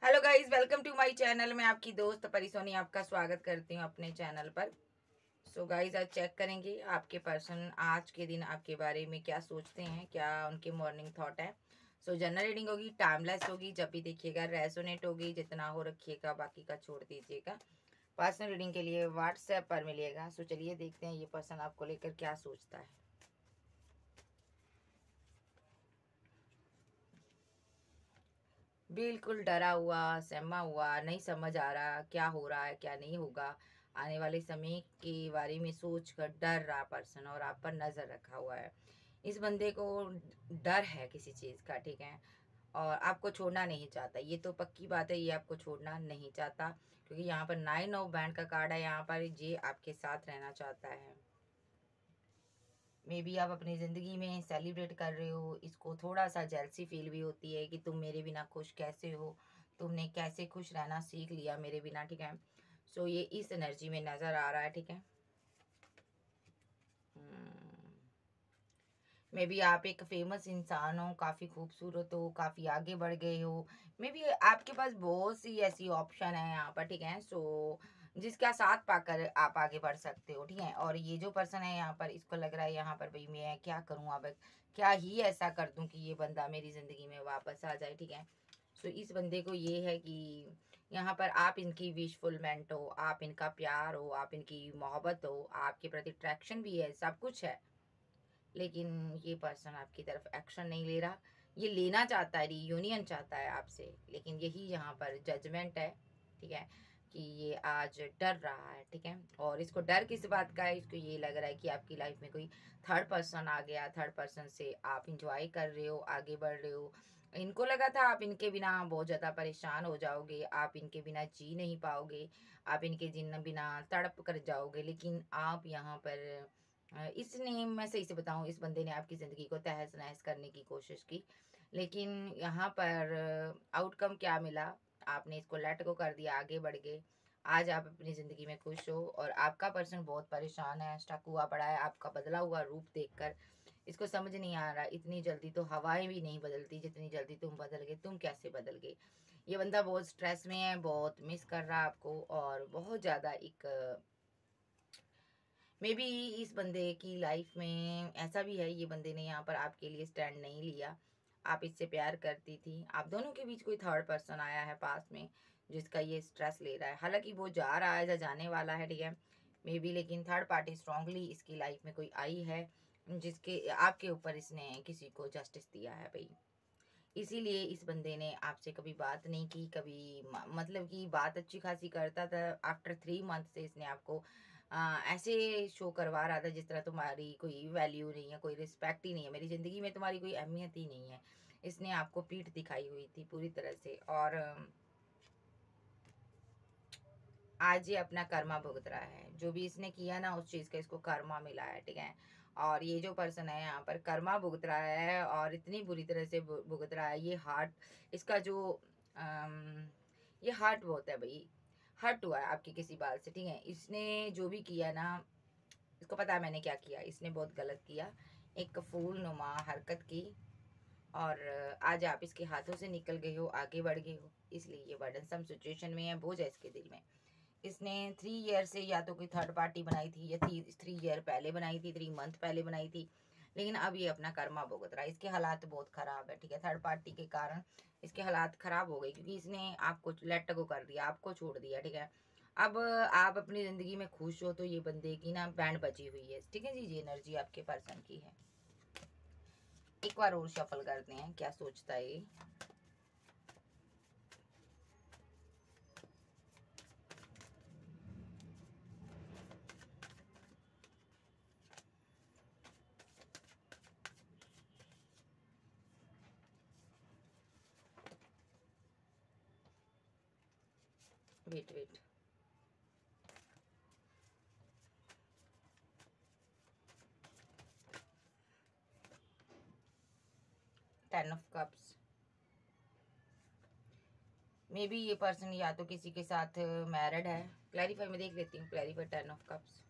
Hello guys, welcome to my channel. मैं आपकी दोस्त परिसोनी आपका स्वागत करती हूँ अपने चैनल पर। सो गाइस, आज चेक करेंगे आपके पर्सन आज के दिन आपके बारे में क्या सोचते हैं, क्या उनके मॉर्निंग थॉट है। सो जनरल रीडिंग होगी, टाइमलेस होगी, जब भी देखिएगा रेजोनेट होगी, जितना हो रखिएगा, बाकी का छोड़ दीजिएगा। पर्सनल रीडिंग के लिए व्हाट्सएप पर मिलिएगा। सो चलिए देखते हैं ये पर्सन आपको लेकर क्या सोचता है। बिल्कुल डरा हुआ, सहमा हुआ, नहीं समझ आ रहा क्या हो रहा है, क्या नहीं होगा। आने वाले समय के बारे में सोच कर डर रहा पर्सन और आप पर नज़र रखा हुआ है। इस बंदे को डर है किसी चीज़ का, ठीक है, और आपको छोड़ना नहीं चाहता। ये तो पक्की बात है, ये आपको छोड़ना नहीं चाहता, क्योंकि यहाँ पर 9 ऑफ बैंड का कार्ड है। यहाँ पर ये आपके साथ रहना चाहता है। मे बी आप अपनी ज़िंदगी में सेलिब्रेट कर रहे हो, इसको थोड़ा सा जेलसी फील भी होती है कि तुम मेरे बिना खुश कैसे हो, तुमने कैसे खुश रहना सीख लिया मेरे बिना, ठीक है। सो ये इस एनर्जी में नज़र आ रहा है, ठीक है। मे बी आप एक फेमस इंसान हो, काफ़ी खूबसूरत हो, काफ़ी आगे बढ़ गए हो। मे बी आपके पास बहुत सी ऐसी ऑप्शन है यहाँ पर, ठीक है। सो जिसका साथ पाकर आप आगे बढ़ सकते हो, ठीक है। और ये जो पर्सन है यहाँ पर, इसको लग रहा है यहाँ पर भाई मैं क्या करूँ अब, क्या ही ऐसा कर दूँ कि ये बंदा मेरी ज़िंदगी में वापस आ जाए, ठीक है। सो इस बंदे को ये है कि यहाँ पर आप इनकी विशफुलमेंट हो, आप इनका प्यार हो, आप इनकी मोहब्बत हो, आपके प्रति अट्रैक्शन भी है, सब कुछ है। लेकिन ये पर्सन आपकी तरफ एक्शन नहीं ले रहा। ये लेना चाहता है, रियूनियन चाहता है आपसे, लेकिन यही यहाँ पर जजमेंट है, ठीक है, कि ये आज डर रहा है, ठीक है। और इसको डर किस बात का है, इसको ये लग रहा है कि आपकी लाइफ में कोई थर्ड पर्सन आ गया, थर्ड पर्सन से आप इंजॉय कर रहे हो, आगे बढ़ रहे हो। इनको लगा था आप इनके बिना बहुत ज़्यादा परेशान हो जाओगे, आप इनके बिना जी नहीं पाओगे, आप इनके जिन बिना तड़प कर जाओगे, लेकिन आप यहाँ पर इसने, मैं सही से बताऊँ, इस बंदे ने आपकी ज़िंदगी को तहस-नहस करने की कोशिश की। लेकिन यहाँ पर आउटकम क्या मिला, आपने इसको लेट गो कर दिया, आगे बढ़ गए। आज आप अपनी ज़िंदगी में खुश हो और आपका पर्सन बहुत परेशान है, स्टक हुआ पड़ा है आपका बदला हुआ रूप देखकर। इसको समझ नहीं आ रहा, इतनी जल्दी तो हवाएँ भी नहीं बदलती, जितनी जल्दी तुम बदल गए, तुम कैसे बदल गए? ये बंदा बहुत स्ट्रेस में है, बहुत मिस कर रहा है आपको और बहुत ज़्यादा एक मे बी इस बंदे की लाइफ में ऐसा भी है, ये बंदे ने यहाँ पर आपके लिए स्टैंड नहीं लिया। आप इससे प्यार करती थी, आप दोनों के बीच कोई थर्ड पर्सन आया है पास में, जिसका ये स्ट्रेस ले रहा है। हालांकि वो जा रहा है या जाने वाला है, ठीक है, मे बी, लेकिन थर्ड पार्टी स्ट्रांगली इसकी लाइफ में कोई आई है, जिसके आपके ऊपर इसने किसी को जस्टिस दिया है भाई। इसीलिए इस बंदे ने आपसे कभी बात नहीं की, कभी मतलब कि बात अच्छी खासी करता था। आफ्टर 3 मंथ से इसने आपको ऐसे शो करवा रहा था जिस तरह तुम्हारी कोई वैल्यू नहीं है, कोई रिस्पेक्ट ही नहीं है, मेरी ज़िंदगी में तुम्हारी कोई अहमियत ही नहीं है। इसने आपको पीठ दिखाई हुई थी पूरी तरह से, और आज ये अपना कर्मा भुगत रहा है। जो भी इसने किया ना, उस चीज़ का इसको कर्मा मिला है, ठीक है। और ये जो पर्सन है यहाँ पर कर्मा भुगत रहा है और इतनी बुरी तरह से भुगत रहा है। ये हार्ट, इसका जो ये हार्ट बहुत है भाई, हर्ट हुआ है आपकी किसी बात से, ठीक है। इसने जो भी किया ना, इसको पता है मैंने क्या किया, इसने बहुत गलत किया, एक फूल नुमा हरकत की, और आज आप इसके हाथों से निकल गए हो, आगे बढ़ गए हो, इसलिए ये बर्डनसम सिचुएशन में है, बोझ है इसके दिल में। इसने 3 ईयर से या तो कोई थर्ड पार्टी बनाई थी, या 3 ईयर पहले बनाई थी, 3 मंथ पहले बनाई थी, लेकिन अब ये अपना कर्मा भुगत रहा है। इसके हालात बहुत खराब है, ठीक है, थर्ड पार्टी के कारण इसके हालात खराब हो गए, क्योंकि इसने आपको लेट गो कर दिया, आपको छोड़ दिया, ठीक है। अब आप अपनी ज़िंदगी में खुश हो तो ये बंदे की ना बैंड बची हुई है, ठीक है जी। ये एनर्जी आपके पर्सन की है। एक बार और शफल करते हैं, क्या सोचता है ये। Wait wait, 10 of cups. Maybe ये पर्सन या तो किसी के साथ मैरिड है। क्लैरिफाई में देख लेती हूँ, क्लैरिफाई 10 ऑफ कप्स।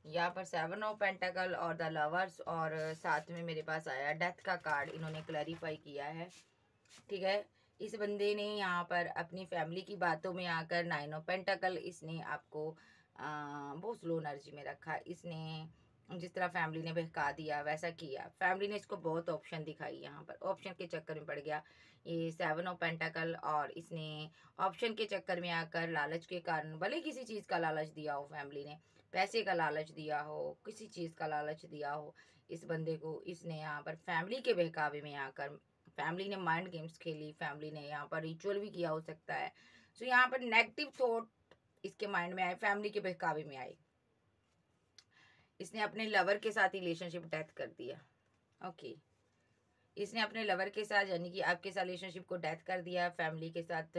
यहाँ पर 7 ऑफ पेंटाकल और द लवर्स, और साथ में मेरे पास आया डेथ का कार्ड। इन्होंने क्लैरिफाई किया है, ठीक है। इस बंदे ने यहाँ पर अपनी फैमिली की बातों में आकर 9 ऑफ पेंटाकल, इसने आपको बहुत स्लो एनर्जी में रखा। इसने जिस तरह फैमिली ने बहका दिया वैसा किया। फैमिली ने इसको बहुत ऑप्शन दिखाई, यहाँ पर ऑप्शन के चक्कर में पड़ गया ये 7 ऑफ पेंटाकल। और इसने ऑप्शन के चक्कर में आकर लालच के कारण, भले किसी चीज़ का लालच दिया हो, फैमिली ने पैसे का लालच दिया हो, किसी चीज़ का लालच दिया हो इस बंदे को, इसने यहाँ पर फैमिली के बहकावे में आकर, फैमिली ने माइंड गेम्स खेली, फैमिली ने यहाँ पर रिचुअल भी किया हो सकता है। सो यहाँ पर नेगेटिव थॉट इसके माइंड में आए, फैमिली के बहकावे में आए। इसने अपने लवर के साथ रिलेशनशिप डेथ कर दिया। ओके, इसने अपने लवर के साथ, यानी कि आपके साथ रिलेशनशिप को डेथ कर दिया, फैमिली के साथ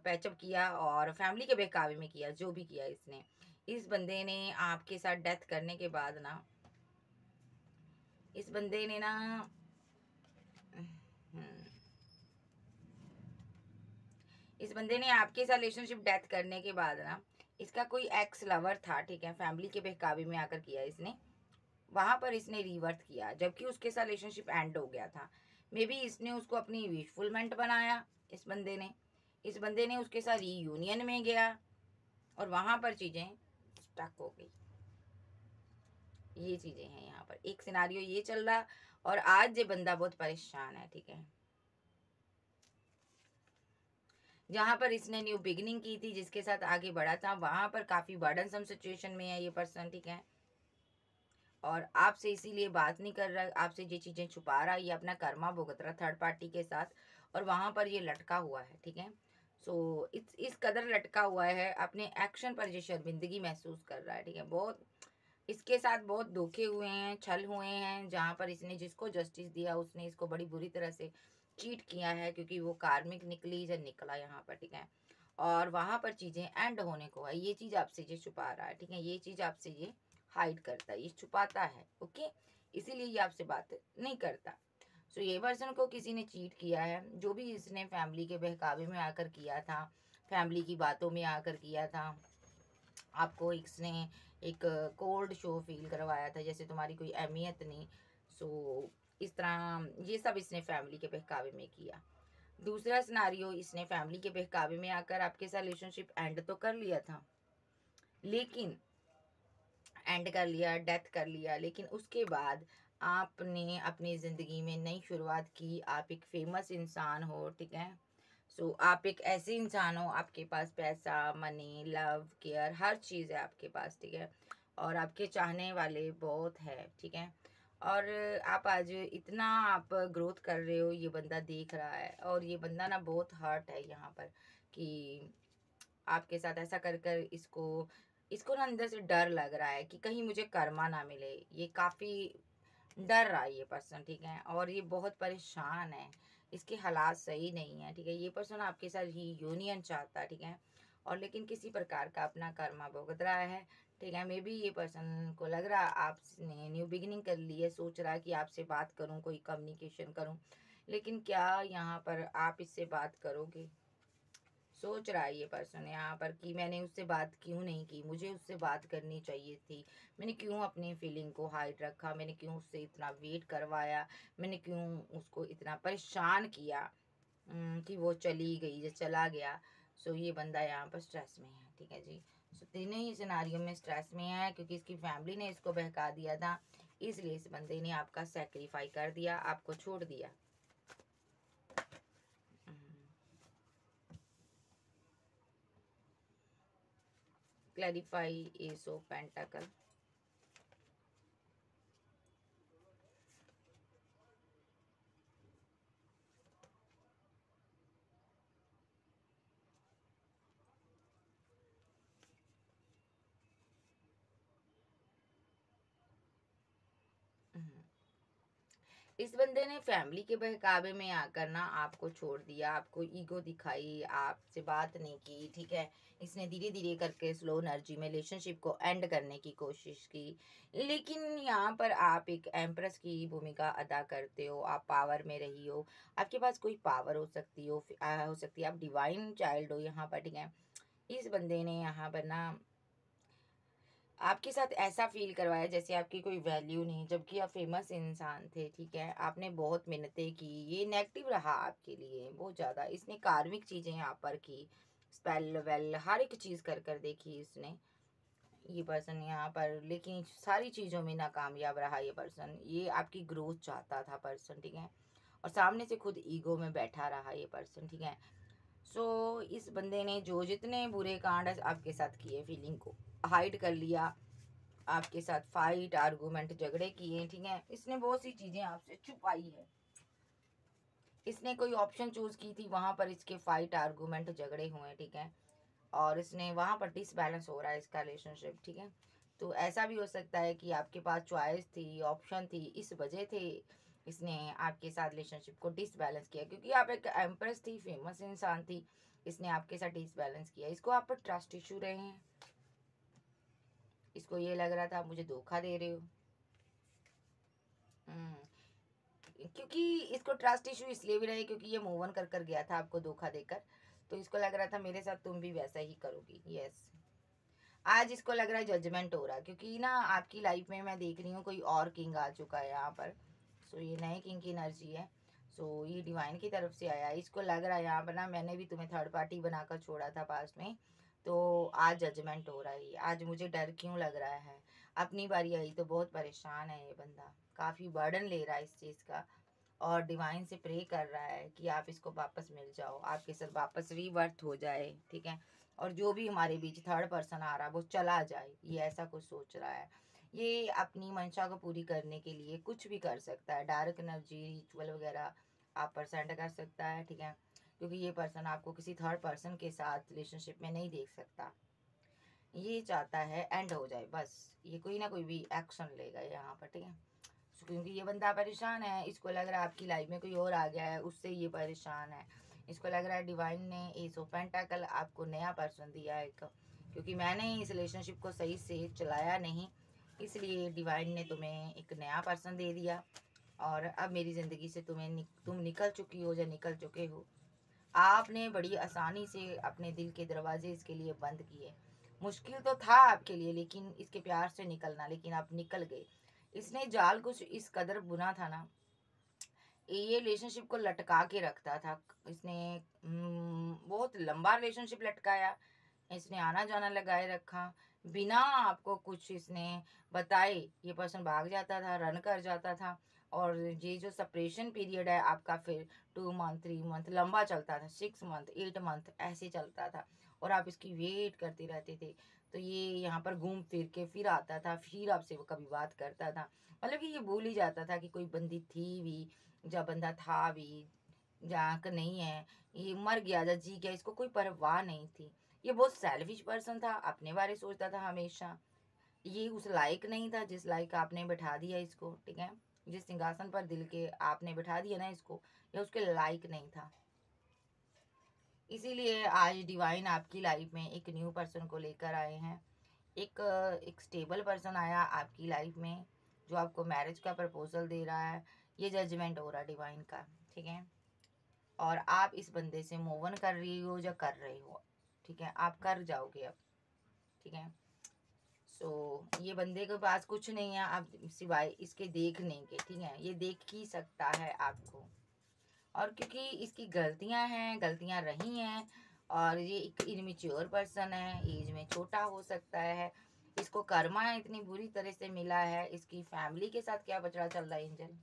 पैचअप किया और फैमिली के बहकावे में किया। जो भी किया इसने, इस बंदे ने आपके साथ डेथ करने के बाद ना, इस बंदे ने ना इस बंदे ने आपके साथ रिलेशनशिप डेथ करने के बाद ना, इसका कोई एक्स लवर था, ठीक है, फैमिली के बहकावे में आकर किया इसने। वहां पर इसने रिवर्ट किया, जबकि उसके साथ रिलेशनशिप एंड हो गया था। मे बी इसने उसको अपनी विशफुलमेंट बनाया। इस बंदे ने उसके साथ रीयूनियन में गया और वहां पर चीजें स्टक हो गई। ये चीजें हैं यहाँ पर, एक सिनारियो ये चल रहा। और आज ये बंदा बहुत परेशान है, ठीक है। जहां पर इसने न्यू बिगिनिंग की थी, जिसके साथ आगे बढ़ा था, वहां पर काफी बर्डनसम सिचुएशन में है ये पर्सन, ठीक है। और आपसे इसीलिए बात नहीं कर रहा, आपसे ये चीजें छुपा रहा, ये अपना कर्मा भुगत रहा थर्ड पार्टी के साथ, और वहां पर ये लटका हुआ है, ठीक है। सो इस कदर लटका हुआ है, अपने एक्शन पर ये शर्मिंदगी महसूस कर रहा है, ठीक है। बहुत इसके साथ बहुत धोखे हुए हैं, छल हुए हैं, जहाँ पर इसने जिसको जस्टिस दिया उसने इसको बड़ी बुरी तरह से चीट किया है, क्योंकि वो कार्मिक निकली या निकला यहाँ पर, ठीक है। और वहां पर चीजें एंड होने को है, ये चीज आपसे ये छुपा रहा है, ठीक है। ये चीज आपसे ये हाइड करता है, ये छुपाता है, ओके। इसीलिए ये आपसे बात नहीं करता। सो ये पर्सन को किसी ने चीट किया है, जो भी इसने फैमिली के बहकावे में आकर किया था, फैमिली की बातों में आकर किया था। आपको इसने एक कोल्ड शो फील करवाया था, जैसे तुम्हारी कोई अहमियत नहीं। सो इस तरह ये सब इसने फैमिली के बहकावे में किया। दूसरा सिनारियो, इसने फैमिली के बहकावे में आकर आपके साथ रिलेशनशिप एंड तो कर लिया था, लेकिन एंड कर लिया, डेथ कर लिया, लेकिन उसके बाद आपने अपनी ज़िंदगी में नई शुरुआत की। आप एक फेमस इंसान हो, ठीक है। सो आप एक ऐसे इंसान हो, आपके पास पैसा, मनी, लव, केयर, हर चीज़ है आपके पास, ठीक है। और आपके चाहने वाले बहुत है, ठीक है। और आप आज इतना आप ग्रोथ कर रहे हो, ये बंदा देख रहा है, और ये बंदा ना बहुत हर्ट है यहाँ पर, कि आपके साथ ऐसा कर कर इसको इसको ना अंदर से डर लग रहा है कि कहीं मुझे कर्मा ना मिले। ये काफ़ी डर रहा है ये पर्सन, ठीक है। और ये बहुत परेशान है, इसके हालात सही नहीं है, ठीक है। ये पर्सन आपके साथ ही यूनियन चाहता है, ठीक है। और लेकिन किसी प्रकार का अपना कर्मा भुगत रहा है, ठीक है। मे बी ये पर्सन को लग रहा आपने न्यू बिगिनिंग कर ली है, सोच रहा है कि आपसे बात करूं, कोई कम्युनिकेशन करूं, लेकिन क्या यहाँ पर आप इससे बात करोगे? सोच रहा है ये पर्सन यहाँ पर कि मैंने उससे बात क्यों नहीं की, मुझे उससे बात करनी चाहिए थी, मैंने क्यों अपनी फीलिंग को हाइड रखा, मैंने क्यों उससे इतना वेट करवाया, मैंने क्यों उसको इतना परेशान किया कि वो चली गई या चला गया। सो ये बंदा यहाँ पर स्ट्रेस में है, ठीक है जी। सो तीनों ही सिनारियों में स्ट्रेस में है, क्योंकि इसकी फैमिली ने इसको बहका दिया था, इसलिए इस बंदे ने आपका सेक्रीफाई कर दिया, आपको छोड़ दिया। Clarify ace of pentacle. इस बंदे ने फैमिली के बहकावे में आकर ना आपको छोड़ दिया, आपको ईगो दिखाई, आपसे बात नहीं की, ठीक है। इसने धीरे धीरे करके स्लो एनर्जी में रिलेशनशिप को एंड करने की कोशिश की, लेकिन यहाँ पर आप एक एम्प्रेस की भूमिका अदा करते हो, आप पावर में रही हो, आपके पास कोई पावर हो सकती है, आप डिवाइन चाइल्ड हो यहाँ पर, ठीक है। इस बंदे ने यहाँ पर ना आपके साथ ऐसा फ़ील करवाया जैसे आपकी कोई वैल्यू नहीं, जबकि आप फ़ेमस इंसान थे, ठीक है? आपने बहुत मेहनतें की, ये नेगेटिव रहा आपके लिए बहुत ज़्यादा। इसने कार्मिक चीज़ें यहाँ पर की, स्पेल-वेल हर एक चीज़ कर देखी इसने, ये पर्सन यहाँ पर, लेकिन सारी चीज़ों में नाकामयाब रहा ये पर्सन। ये आपकी ग्रोथ चाहता था पर्सन, ठीक है? और सामने से खुद ईगो में बैठा रहा ये पर्सन, ठीक है? सो इस बंदे ने जो जितने बुरे कांड आपके साथ किए, फीलिंग को हाइड कर लिया, आपके साथ फाइट आर्गुमेंट झगड़े किए, ठीक है? इसने बहुत सी चीजें आपसे छुपाई है। इसने कोई ऑप्शन चूज की थी, वहां पर इसके फाइट आर्गुमेंट झगड़े हुए, ठीक है? और इसने वहां पर डिसबैलेंस हो रहा है इसका रिलेशनशिप, ठीक है? तो ऐसा भी हो सकता है कि आपके पास चॉइस थी, ऑप्शन थी, इस वजह थे इसने आपके साथ रिलेशनशिप को डिसबैलेंस किया, क्योंकि आप एक एम्प्रेस थी, फेमस इंसान थी। इसने आपके साथ डिसबैलेंस किया, इसको आप पर ट्रस्ट इशू रहे हैं। इसको ये लग रहा था आप मुझे धोखा दे रहे हो। हम्म, क्योंकि इसको ट्रस्ट इशू इसलिए भी रहे क्योंकि ये मूव ऑन कर गया था आपको धोखा देकर। तो इसको लग रहा था मेरे साथ तुम भी वैसा ही करोगी। यस, आज इसको लग रहा है जजमेंट हो रहा है, क्योंकि ना आपकी लाइफ में मैं देख रही हूँ कोई और किंग आ चुका है यहाँ पर। सो ये नए किंग की एनर्जी है। सो ये डिवाइन की तरफ से आया है। इसको लग रहा है यहाँ पर ना मैंने भी तुम्हें थर्ड पार्टी बनाकर छोड़ा था पास में। तो आज जजमेंट हो रहा है। आज मुझे डर क्यों लग रहा है, अपनी बारी आई तो बहुत परेशान है ये बंदा, काफ़ी बर्डन ले रहा है इस चीज़ का। और डिवाइन से प्रे कर रहा है कि आप इसको वापस मिल जाओ, आपके साथ वापस रीबर्थ हो जाए, ठीक है? और जो भी हमारे बीच थर्ड पर्सन आ रहा है वो चला जाए, ये ऐसा कुछ सोच रहा है। ये अपनी मंशा को पूरी करने के लिए कुछ भी कर सकता है, डार्क एनर्जी रिचुअल वगैरह आप पर सेंड कर सकता है, ठीक है? क्योंकि ये पर्सन आपको किसी थर्ड पर्सन के साथ रिलेशनशिप में नहीं देख सकता। ये चाहता है एंड हो जाए बस। ये कोई ना कोई भी एक्शन लेगा यहाँ पर, ठीक है? क्योंकि ये बंदा परेशान है, इसको लग रहा है आपकी लाइफ में कोई और आ गया है, उससे ये परेशान है। इसको लग रहा है डिवाइन ने एस ऑफ पेंटाकल आपको नया पर्सन दिया है एक, क्योंकि मैंने इस रिलेशनशिप को सही से चलाया नहीं, इसलिए डिवाइन ने तुम्हें एक नया पर्सन दे दिया। और अब मेरी ज़िंदगी से तुम निकल चुकी हो या निकल चुके हो। आपने बड़ी आसानी से अपने दिल के दरवाजे इसके लिए बंद किए। मुश्किल तो था आपके लिए लेकिन इसके प्यार से निकलना, लेकिन आप निकल गए। इसने जाल कुछ इस कदर बुना था ना, ये रिलेशनशिप को लटका के रखता था। इसने बहुत लंबा रिलेशनशिप लटकाया। इसने आना जाना लगाए रखा, बिना आपको कुछ इसने बताए ये पर्सन भाग जाता था, रन कर जाता था। और ये जो सेपरेशन पीरियड है आपका, फिर 2 मंथ 3 मंथ लंबा चलता था, 6 मंथ 8 मंथ ऐसे चलता था। और आप इसकी वेट करते रहते थे। तो ये यहाँ पर घूम फिर के फिर आता था, फिर आपसे वो कभी बात करता था। मतलब कि ये भूल ही जाता था कि कोई बंदी थी भी, या बंदा था भी, या कि नहीं है, ये मर गया या जी गया, इसको कोई परवाह नहीं थी। ये बहुत सेल्फिश पर्सन था, अपने बारे सोचता था हमेशा। ये उस लायक नहीं था जिस लायक आपने बैठा दिया इसको, ठीक है? जिस सिंहासन पर दिल के आपने बैठा दिया ना इसको, ये उसके लायक नहीं था। इसीलिए आज डिवाइन आपकी लाइफ में एक न्यू पर्सन को लेकर आए हैं। एक एक स्टेबल पर्सन आया आपकी लाइफ में, जो आपको मैरिज का प्रपोजल दे रहा है। ये जजमेंट हो रहा है डिवाइन का, ठीक है? और आप इस बंदे से मूव ऑन कर रही हो या कर रहे हो, ठीक है? आप कर जाओगे अब, ठीक है? सो ये बंदे के पास कुछ नहीं है अब सिवाय इसके देखने के, ठीक है? ये देख ही सकता है आपको। और क्योंकि इसकी गलतियां हैं, गलतियां रही हैं, और ये एक इनमेच्योर पर्सन है, एज में छोटा हो सकता है। इसको कर्मा इतनी बुरी तरह से मिला है। इसकी फैमिली के साथ क्या बचड़ा चल रहा है एंजल?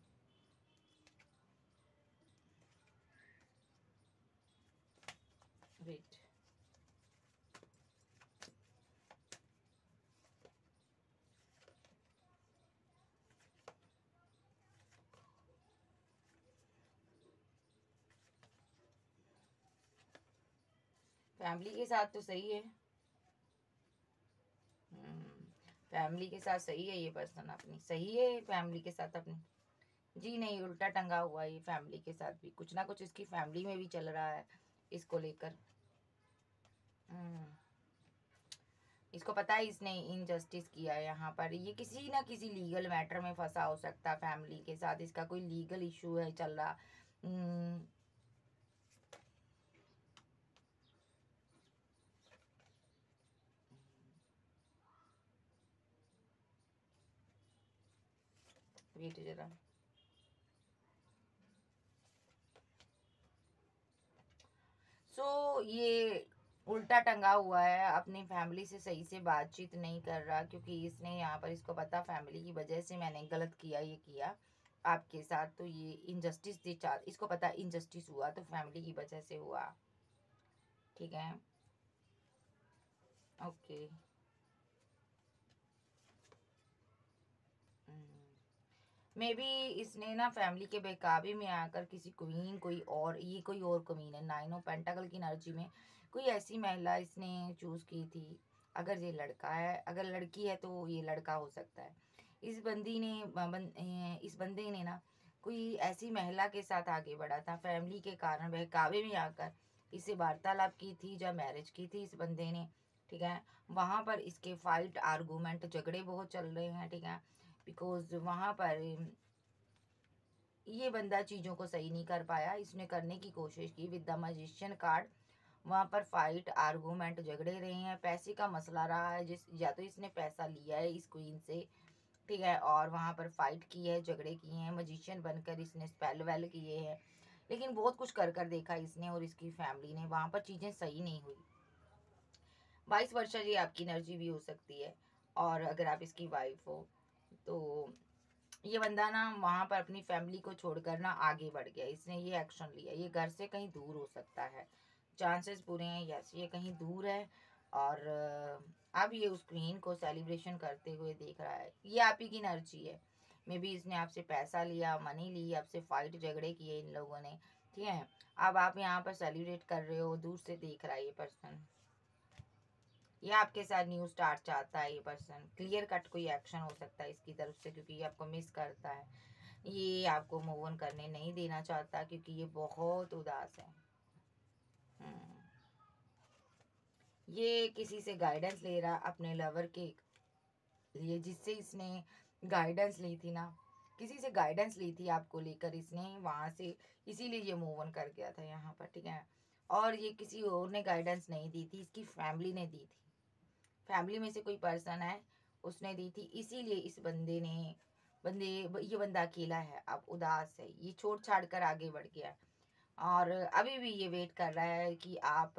वेट, फैमिली के साथ तो सही है। फैमिली के साथ सही है, ये पर्सन अपनी सही है फैमिली के साथ अपनी। जी नहीं, उल्टा टंगा हुआ है ये फैमिली के साथ भी, कुछ ना कुछ इसकी फैमिली में भी चल रहा है इसको लेकर। हम्म, इसको पता है इसने इनजस्टिस किया है यहाँ पर। ये किसी ना किसी लीगल मैटर में फंसा हो सकता है फैमिली के साथ, इसका कोई लीगल इशू है चल रहा। हम्म, वेट जरा। ये उल्टा टंगा हुआ है, अपनी फैमिली से सही से बातचीत नहीं कर रहा, क्योंकि इसने यहाँ पर, इसको पता फैमिली की वजह से मैंने गलत किया, ये किया आपके साथ, तो ये इनजस्टिस थी, इसको पता इनजस्टिस हुआ तो फैमिली की वजह से हुआ। ठीक है, ओके। मे बी इसने ना फैमिली के बेकाबी में आकर किसी क्वीन, कोई और, ये कोई और क्वीन है, नाइन ऑफ पेंटाकल की एनर्जी में कोई ऐसी महिला इसने चूज की थी। अगर ये लड़का है, अगर लड़की है तो ये लड़का हो सकता है। इस बंदी ने इस बंदे ने ना कोई ऐसी महिला के साथ आगे बढ़ा था, फैमिली के कारण बहकावे में आकर इसे वार्तालाप की थी, जब मैरिज की थी इस बंदे ने। ठीक है, वहां पर इसके फाइट आर्गूमेंट, झगड़े बहुत चल रहे हैं। ठीक है, बिकॉज वहां पर ये बंदा चीज़ों को सही नहीं कर पाया, इसने करने की कोशिश की विद द मैजिशियन कार्ड। वहाँ पर फाइट आर्गूमेंट, झगड़े रहे हैं, पैसे का मसला रहा है, जिस या तो इसने पैसा लिया है इस क्वीन से। ठीक है, और वहाँ पर फाइट की है, झगड़े किए हैं, मैजिशियन बनकर इसने स्पेल वेल किए हैं, लेकिन बहुत कुछ कर कर देखा इसने और इसकी फैमिली ने, वहाँ पर चीज़ें सही नहीं हुई। 22 वर्ष ये आपकी एनर्जी भी हो सकती है, और अगर आप इसकी वाइफ हो तो ये बंदा ना वहां पर अपनी फैमिली को छोड़कर ना आगे बढ़ गया, इसने ये एक्शन लिया, ये घर से कहीं दूर हो सकता है, चांसेस पूरे हैं, यस ये कहीं दूर है। और अब ये उस क्वीन को सेलिब्रेशन करते हुए देख रहा है, ये आप ही की एनर्जी है। मे बी इसने आपसे पैसा लिया, मनी ली, आपसे फाइट झगड़े किए इन लोगों ने। ठीक है, अब आप यहाँ पर सेलिब्रेट कर रहे हो, दूर से देख रहा है ये पर्सन, ये आपके साथ न्यू स्टार्ट चाहता है। ये पर्सन क्लियर कट कोई एक्शन हो सकता है इसकी तरफ से, क्योंकि ये आपको मिस करता है, ये आपको मूव ऑन करने नहीं देना चाहता, क्योंकि ये बहुत उदास है। ये किसी से गाइडेंस ले रहा अपने लवर के लिए, जिससे इसने गाइडेंस ली थी ना, किसी से गाइडेंस ली थी आपको लेकर इसने वहां से, इसीलिए ये मूव ऑन कर गया था यहाँ पर। ठीक है, और ये किसी और ने गाइडेंस नहीं दी थी, इसकी फैमिली ने दी थी, फैमिली में से कोई पर्सन है उसने दी थी, इसीलिए इस बंदे ने, ये बंदा अकेला है, अब उदास है, ये छोड़ छाड़ कर आगे बढ़ गया, और अभी भी ये वेट कर रहा है कि आप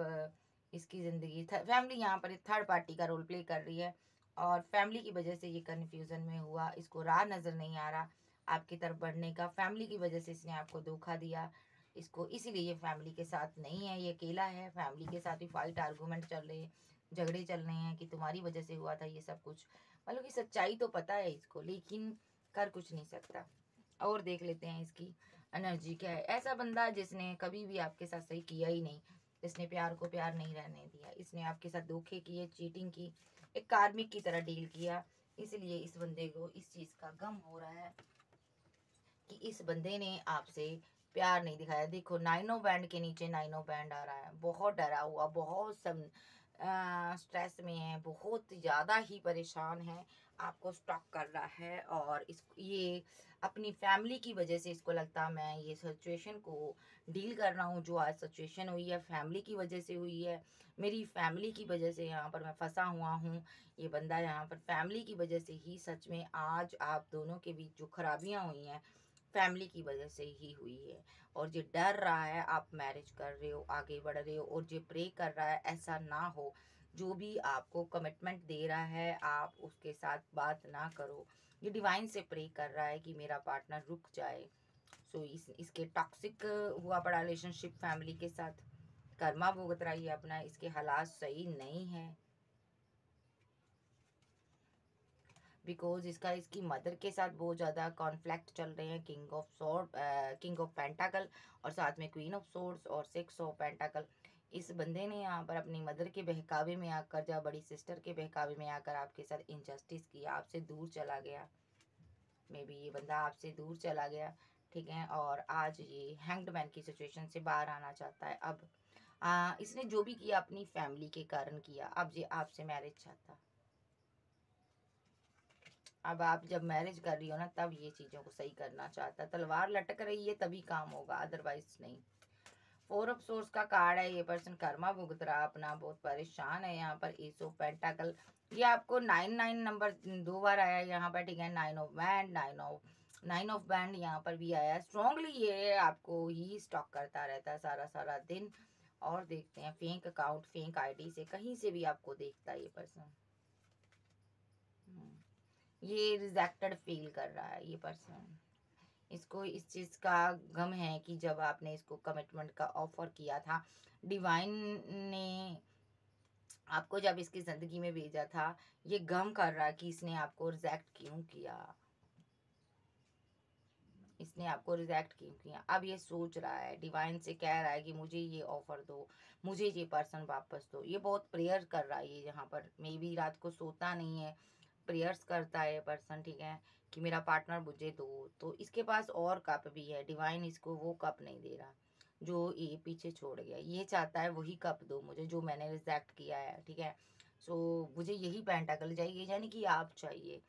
इसकी ज़िंदगी, फैमिली यहाँ पर थर्ड पार्टी का रोल प्ले कर रही है, और फैमिली की वजह से ये कन्फ्यूज़न में हुआ, इसको राह नज़र नहीं आ रहा आपकी तरफ बढ़ने का, फैमिली की वजह से इसने आपको धोखा दिया इसको, इसीलिए ये फैमिली के साथ नहीं है, ये अकेला है, फैमिली के साथ भी फाइट आर्गूमेंट चल रहे हैं, झगड़े चल रहे हैं कि तुम्हारी वजह से हुआ था ये सब कुछ, मतलब कि सच्चाई तो पता है इसको, लेकिन कर कुछ नहीं सकता। और देख लेते हैं इसकी एनर्जी क्या है। ऐसा बंदा जिसने कभी भी आपके साथ सही किया ही नहीं, इसने प्यार को प्यार नहीं रहने दिया, इसने आपके साथ धोखे किए, चीटिंग की, एक कार्मिक की तरह डील किया, इसलिए इस बंदे को इस चीज़ का गम हो रहा है कि इस बंदे ने आपसे प्यार नहीं दिखाया। देखो नाइनो बैंड के नीचे नाइनो बैंड आ रहा है, बहुत डरा हुआ, बहुत स्ट्रेस में है, बहुत ज़्यादा ही परेशान है, आपको स्टॉक कर रहा है, और इस ये अपनी फैमिली की वजह से इसको लगता है मैं ये सिचुएशन को डील कर रहा हूँ, जो आज सिचुएशन हुई है फैमिली की वजह से हुई है, मेरी फैमिली की वजह से यहाँ पर मैं फंसा हुआ हूँ। ये बंदा यहाँ पर फैमिली की वजह से ही, सच में आज आप दोनों के बीच जो खराबियाँ हुई हैं फैमिली की वजह से ही हुई है, और जो डर रहा है आप मैरिज कर रहे हो, आगे बढ़ रहे हो, और जो प्रे कर रहा है ऐसा ना हो, जो भी आपको कमिटमेंट दे रहा है आप उसके साथ बात ना करो, ये डिवाइन से प्रे कर रहा है कि मेरा पार्टनर रुक जाए। इसके टॉक्सिक हुआ पड़ा रिलेशनशिप फैमिली के साथ, कर्मा भुगत रहा है अपना, इसके हालात सही नहीं है, बिकॉज इसका इसकी मदर के साथ बहुत ज़्यादा कॉन्फ्लिक्ट चल रहे हैं, किंग ऑफ पेंटाकल और साथ में क्वीन ऑफ सोर्ड्स और 6 ऑफ पेंटाकल। इस बंदे ने यहाँ पर अपनी मदर के बहकावे में आकर, या बड़ी सिस्टर के बहकावे में आकर आपके साथ इनजस्टिस किया, आपसे दूर चला गया, मे बी ये बंदा आपसे दूर चला गया। ठीक है, और आज ये हैंग्ड मैन की सिचुएशन से बाहर आना चाहता है। अब इसने जो भी किया अपनी फैमिली के कारण किया, अब ये आपसे मैरिज चाहता, अब आप जब मैरिज कर रही हो ना तब ये चीज़ों को सही करना चाहता है, तलवार लटक रही है तभी काम होगा, अदरवाइज नहीं। 4 ऑफ सोर्स का कार्ड है, ये पर्सन कर्मा भुगत रहा अपना, बहुत परेशान है यहाँ पर। एस ऑफ पेंटाकल, ये आपको 99 नंबर 2 बार आया है यहाँ पर। ठीक है, 9 of wand, 9 of nine of band यहाँ पर भी आया। स्ट्रांगली ये आपको ही स्टॉक करता रहता है सारा सारा दिन। और देखते हैं फेक अकाउंट, फेक आईडी से कहीं से भी आपको देखता है ये पर्सन। ये रिजेक्टेड फील कर रहा है ये पर्सन। इसको इस चीज़ का गम है कि जब आपने इसको कमिटमेंट का ऑफर किया था, डिवाइन ने आपको जब इसकी ज़िंदगी में भेजा था, ये गम कर रहा है कि इसने आपको रिजेक्ट क्यों किया, इसने आपको रिजेक्ट क्यों किया। अब ये सोच रहा है, डिवाइन से कह रहा है कि मुझे ये ऑफर दो, मुझे ये पर्सन वापस दो। ये बहुत प्रेयर कर रहा है ये यहाँ पर, मे बी रात को सोता नहीं है, प्रेयर्स करता है ये पर्सन, ठीक है, कि मेरा पार्टनर मुझे दो। तो इसके पास और कप भी है, डिवाइन इसको वो कप नहीं दे रहा जो ये पीछे छोड़ गया। ये चाहता है वही कप दो मुझे जो मैंने रिजेक्ट किया है, ठीक है। सो मुझे यही पेंटाकल चाहिए, यानी कि आप चाहिए।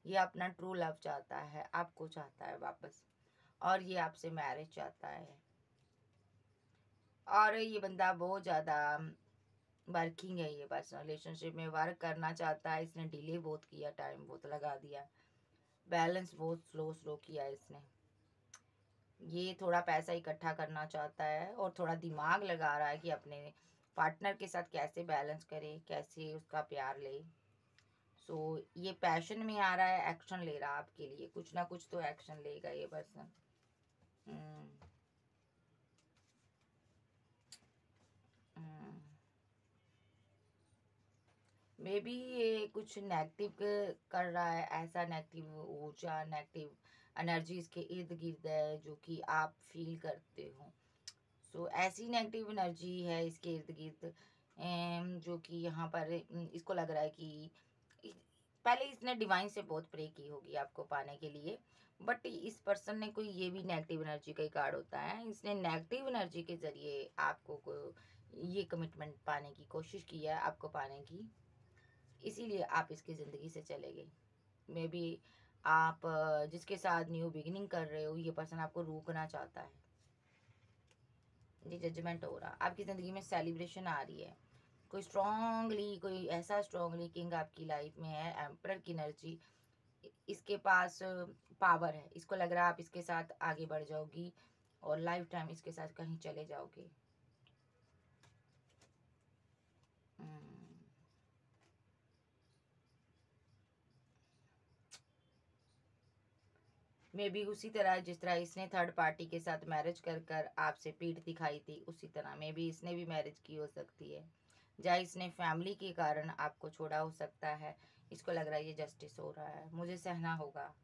ये अपना ट्रू लव चाहता है, आपको चाहता है वापस, और ये आपसे मैरिज चाहता है। और ये बंदा बहुत ज़्यादा वर्किंग है, ये पर्सन रिलेशनशिप में वर्क करना चाहता है। इसने डिले बहुत किया, टाइम बहुत लगा दिया, बैलेंस बहुत स्लो स्लो किया इसने। ये थोड़ा पैसा इकट्ठा करना चाहता है और थोड़ा दिमाग लगा रहा है कि अपने पार्टनर के साथ कैसे बैलेंस करे, कैसे उसका प्यार ले। सो ये पैशन में आ रहा है, एक्शन ले रहा है आपके लिए, कुछ ना कुछ तो एक्शन लेगा ये पर्सन। मे बी ये कुछ नेगेटिव कर रहा है, ऐसा नेगेटिव ऊर्जा, नेगेटिव एनर्जी इसके इर्द गिर्द है जो कि आप फील करते हो। सो ऐसी नेगेटिव एनर्जी है इसके इर्द गिर्द, जो कि यहाँ पर इसको लग रहा है कि पहले इसने डिवाइन से बहुत प्रे की होगी आपको पाने के लिए, बट इस पर्सन ने कोई, ये भी नेगेटिव एनर्जी का ही कार्ड होता है, इसने नेगेटिव एनर्जी के जरिए आपको को ये कमिटमेंट पाने की कोशिश की है, आपको पाने की, इसीलिए आप इसकी ज़िंदगी से चले गए। मे बी आप जिसके साथ न्यू बिगिनिंग कर रहे हो, ये पर्सन आपको रोकना चाहता है। ये जजमेंट हो रहा, आपकी ज़िंदगी में सेलिब्रेशन आ रही है। कोई स्ट्रांगली, कोई ऐसा स्ट्रांगली किंग आपकी लाइफ में है, एम्परर की एनर्जी, इसके पास पावर है। इसको लग रहा है आप इसके साथ आगे बढ़ जाओगी और लाइफ टाइम इसके साथ कहीं चले जाओगे। मे बी उसी तरह जिस तरह इसने थर्ड पार्टी के साथ मैरिज कर कर आपसे पीठ दिखाई थी, उसी तरह मे बी इसने भी मैरिज की हो सकती है, या इसने फैमिली के कारण आपको छोड़ा हो सकता है। इसको लग रहा है ये जस्टिस हो रहा है, मुझे सहना होगा।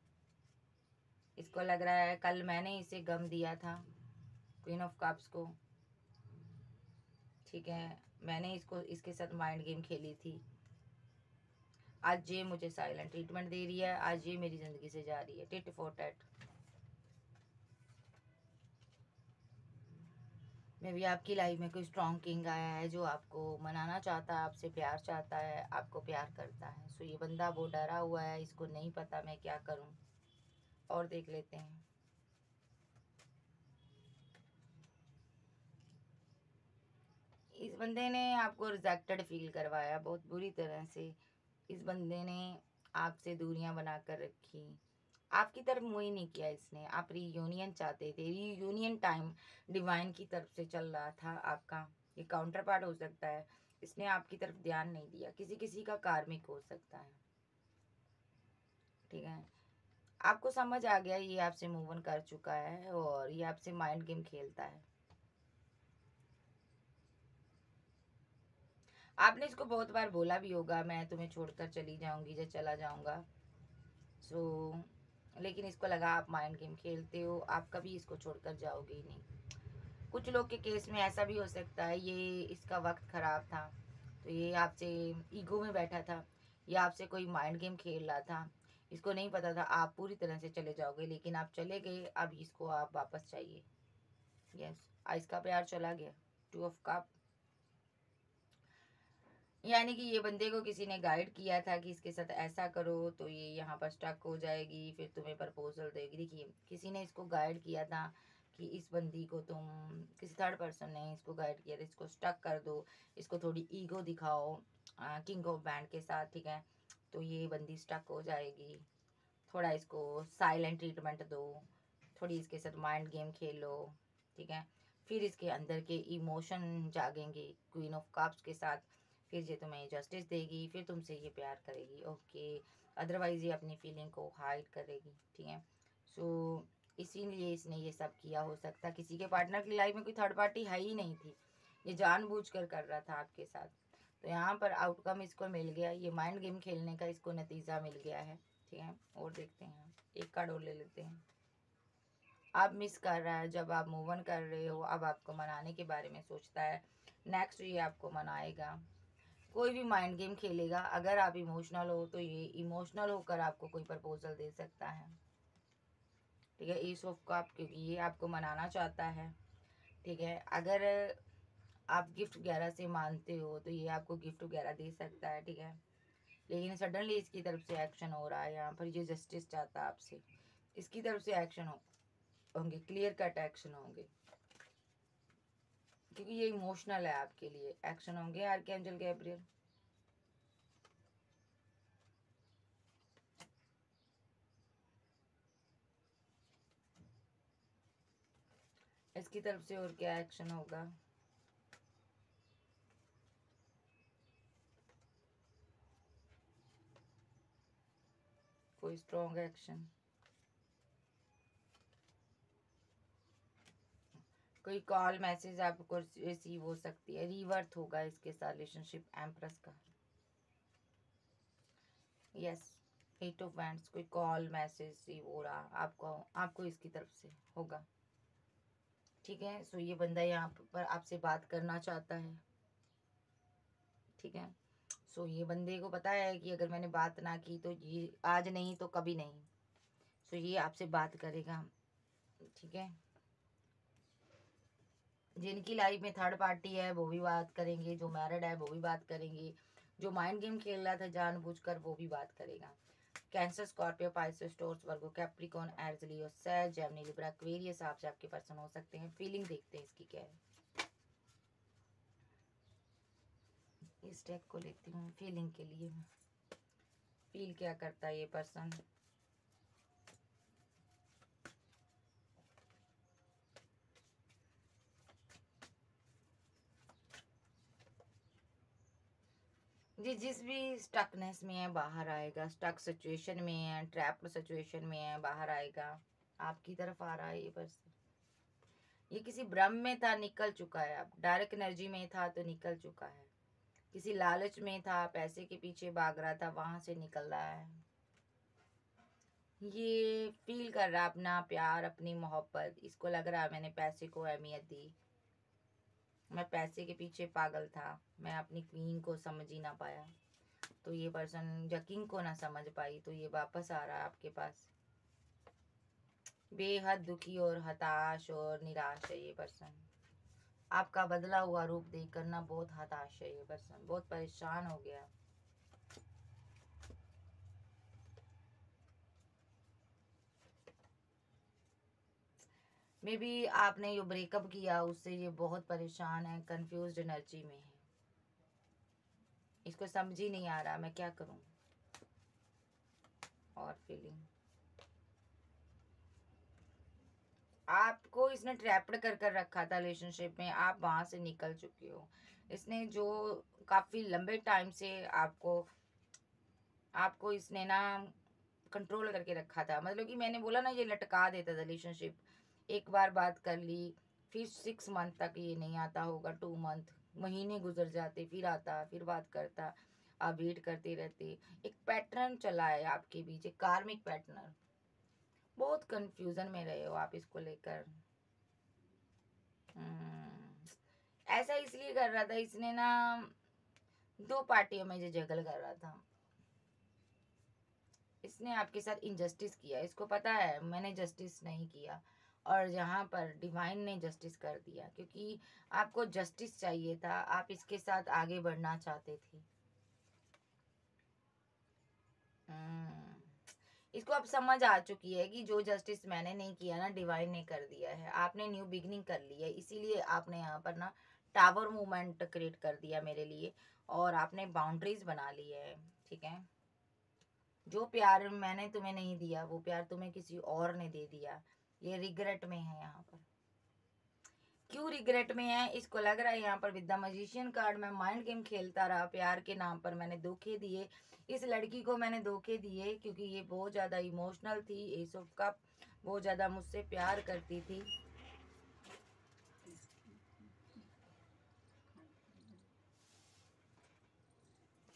इसको लग रहा है कल मैंने इसे गम दिया था, क्वीन ऑफ कप्स को, ठीक है, मैंने इसको इसके साथ माइंड गेम खेली थी। आज ये मुझे साइलेंट ट्रीटमेंट दे रही है, आज ये मेरी ज़िंदगी से जा रही है, टिट फॉर टैट। मे भी आपकी लाइफ में कोई स्ट्रॉन्ग किंग आया है जो आपको मनाना चाहता है, आपसे प्यार चाहता है, आपको प्यार करता है। सो ये बंदा वो डरा हुआ है, इसको नहीं पता मैं क्या करूं। और देख लेते हैं। इस बंदे ने आपको रिजेक्टेड फील करवाया बहुत बुरी तरह से। इस बंदे ने आपसे दूरियां बना कर रखी, आपकी तरफ मुँह ही नहीं किया इसने। आप रीयूनियन चाहते थे, रीयूनियन टाइम डिवाइन की तरफ से चल रहा था आपका। ये काउंटर पार्ट हो सकता है, इसने आपकी तरफ ध्यान नहीं दिया, किसी किसी का कार्मिक हो सकता है, ठीक है। आपको समझ आ गया ये आपसे मूव ऑन कर चुका है और ये आपसे माइंड गेम खेलता है। आपने इसको बहुत बार बोला भी होगा मैं तुम्हें छोड़कर चली जाऊंगी या चला जाऊंगा। सो लेकिन इसको लगा आप माइंड गेम खेलते हो, आप कभी इसको छोड़कर जाओगे ही नहीं। कुछ लोग के केस में ऐसा भी हो सकता है ये इसका वक्त ख़राब था, तो ये आपसे ईगो में बैठा था, या आपसे कोई माइंड गेम खेल रहा था। इसको नहीं पता था आप पूरी तरह से चले जाओगे, लेकिन आप चले गए, अब इसको आप वापस चाहिए। यस, इसका प्यार चला गया। टू ऑफ कप, यानी कि ये बंदे को किसी ने गाइड किया था कि इसके साथ ऐसा करो तो ये यहाँ पर स्टक हो जाएगी, फिर तुम्हें प्रपोजल देगी। देखिए किसी ने इसको गाइड किया था कि इस बंदी को तुम, किसी थर्ड पर्सन ने इसको गाइड किया था, इसको स्टक कर दो, इसको थोड़ी ईगो दिखाओ किंग ऑफ बैंड के साथ, ठीक है, तो ये बंदी स्टक हो जाएगी। थोड़ा इसको साइलेंट ट्रीटमेंट दो, थोड़ी इसके साथ माइंड गेम खेलो, ठीक है। फिर इसके अंदर के इमोशन जागेंगे क्वीन ऑफ कप्स के साथ, फिर ये तुम्हें जस्टिस देगी, फिर तुमसे ये प्यार करेगी, ओके। अदरवाइज ये अपनी फीलिंग को हाइड करेगी, ठीक है। सो इसीलिए इसने ये सब किया। हो सकता किसी के पार्टनर की लाइफ में कोई थर्ड पार्टी है ही नहीं थी, ये जानबूझकर कर रहा था आपके साथ। तो यहाँ पर आउटकम इसको मिल गया, ये माइंड गेम खेलने का इसको नतीजा मिल गया है, ठीक है। और देखते हैं, एक कार्ड और ले लेते हैं। आप मिस कर रहा है, जब आप मूव ऑन कर रहे हो अब आपको मनाने के बारे में सोचता है, नेक्स्ट ये आपको मनाएगा। कोई भी माइंड गेम खेलेगा, अगर आप इमोशनल हो तो ये इमोशनल होकर आपको कोई प्रपोजल दे सकता है, ठीक है। ईस ऑफ कप, क्योंकि ये आपको मनाना चाहता है, ठीक है। अगर आप गिफ्ट वगैरह से मानते हो तो ये आपको गिफ्ट वगैरह दे सकता है, ठीक है। लेकिन सडनली इसकी तरफ से एक्शन हो रहा है, यहाँ पर ये जस्टिस चाहता है आपसे, इसकी तरफ से एक्शन होंगे, क्लियर कट एक्शन होंगे, क्योंकि ये इमोशनल है आपके लिए। एक्शन होंगे आर्कएंजल गैब्रियल। इसकी तरफ से और क्या एक्शन होगा? कोई स्ट्रॉन्ग एक्शन, कोई कॉल मैसेज आपको रिसीव हो सकती है, रीवर्थ होगा इसके साथ रिलेशनशिप एम्प्रेस का। यस, एट ऑफ वैंड्स, कोई कॉल मैसेज रिसीव हो रहा आपको इसकी तरफ से होगा, ठीक है। सो ये बंदा यहाँ पर आपसे बात करना चाहता है, ठीक है। सो ये बंदे को पता है कि अगर मैंने बात ना की तो ये आज नहीं तो कभी नहीं, सो ये आपसे बात करेगा, ठीक है। जिनकी लाइफ में थर्ड पार्टी है वो भी बात करेंगे, जो मैरिड है वो भी बात करेंगे, जो माइंड गेम खेल रहा था जानबूझकर वो भी बात करेगा। कैंसर, स्कॉर्पियो, पाइसेस, टॉरस, वर्गो, कैप्रिकॉर्न, एरीज, लियो, सैज, जेमिनी, लिब्रा, एक्वेरियस आपसे आपके पर्सन हो सकते हैं। फीलिंग देखते हैं इसकी क्या है। इस डेक को लेती हूँ फीलिंग के लिए, फील क्या करता है ये पर्सन। जी जिस भी स्टकनेस में है बाहर आएगा, स्टक सिचुएशन में है, ट्रैप्ड सिचुएशन में है बाहर आएगा, आपकी तरफ आ रहा है ये पर्सन। ये किसी भ्रम में था, निकल चुका है, अब डायरेक्ट एनर्जी में था तो निकल चुका है, किसी लालच में था, पैसे के पीछे भाग रहा था, वहां से निकल रहा है। ये फील कर रहा है अपना प्यार, अपनी मोहब्बत, इसको लग रहा है मैंने पैसे को अहमियत दी, मैं पैसे के पीछे पागल था, मैं अपनी क्वीन को समझ ही ना पाया। तो ये पर्सन या किंग को ना समझ पाई, तो ये वापस आ रहा है आपके पास, बेहद दुखी और हताश और निराश है ये पर्सन। आपका बदला हुआ रूप देख कर ना बहुत हताश है ये पर्सन, बहुत परेशान हो गया। मे बी आपने जो ब्रेकअप किया उससे ये बहुत परेशान है, कंफ्यूज्ड एनर्जी में है, इसको समझ ही नहीं आ रहा मैं क्या करूं। और फीलिंग, आपको इसने ट्रैप्ड कर कर रखा था रिलेशनशिप में, आप वहां से निकल चुके हो। इसने जो काफी लंबे टाइम से आपको आपको इसने ना कंट्रोल करके रखा था, मतलब कि मैंने बोला ना ये लटका देता था रिलेशनशिप। एक बार बात कर ली, फिर 6 मंथ तक ये नहीं आता होगा, 2 मंथ, महीने गुजर जाते, फिर आता, फिर बात करता, आप वेट करते रहते। एक पैटर्न चला है आपके बीच, एक कार्मिक पैटर्न। बहुत कंफ्यूजन में रहे हो आप इसको लेकर। ऐसा इसलिए कर रहा था, इसने ना 2 पार्टियों में जो जगल कर रहा था, इसने आपके साथ इनजस्टिस किया, इसको पता है मैंने जस्टिस नहीं किया, और जहाँ पर डिवाइन ने जस्टिस कर दिया, क्योंकि आपको जस्टिस चाहिए था, आप इसके साथ आगे बढ़ना चाहते थे। इसको अब समझ आ चुकी है कि जो जस्टिस मैंने नहीं किया ना डिवाइन ने कर दिया है, आपने न्यू बिगनिंग कर ली है, इसीलिए आपने यहाँ पर ना टावर मूवमेंट क्रिएट कर दिया मेरे लिए, और आपने बाउंड्रीज बना ली है, ठीक है। जो प्यार मैंने तुम्हें नहीं दिया वो प्यार तुम्हें किसी और ने दे दिया। ये रिग्रेट में है यहाँ पर। क्यों रिग्रेट में है? इसको लग रहा है यहाँ पर विद द मैजिशियन कार्ड में माइंड गेम खेलता रहा, प्यार के नाम पर मैंने धोखे दिए, इस लड़की को मैंने धोखे दिए क्योंकि ये बहुत ज़्यादा इमोशनल थी, एस ऑफ कप, बहुत ज़्यादा मुझसे प्यार करती थी।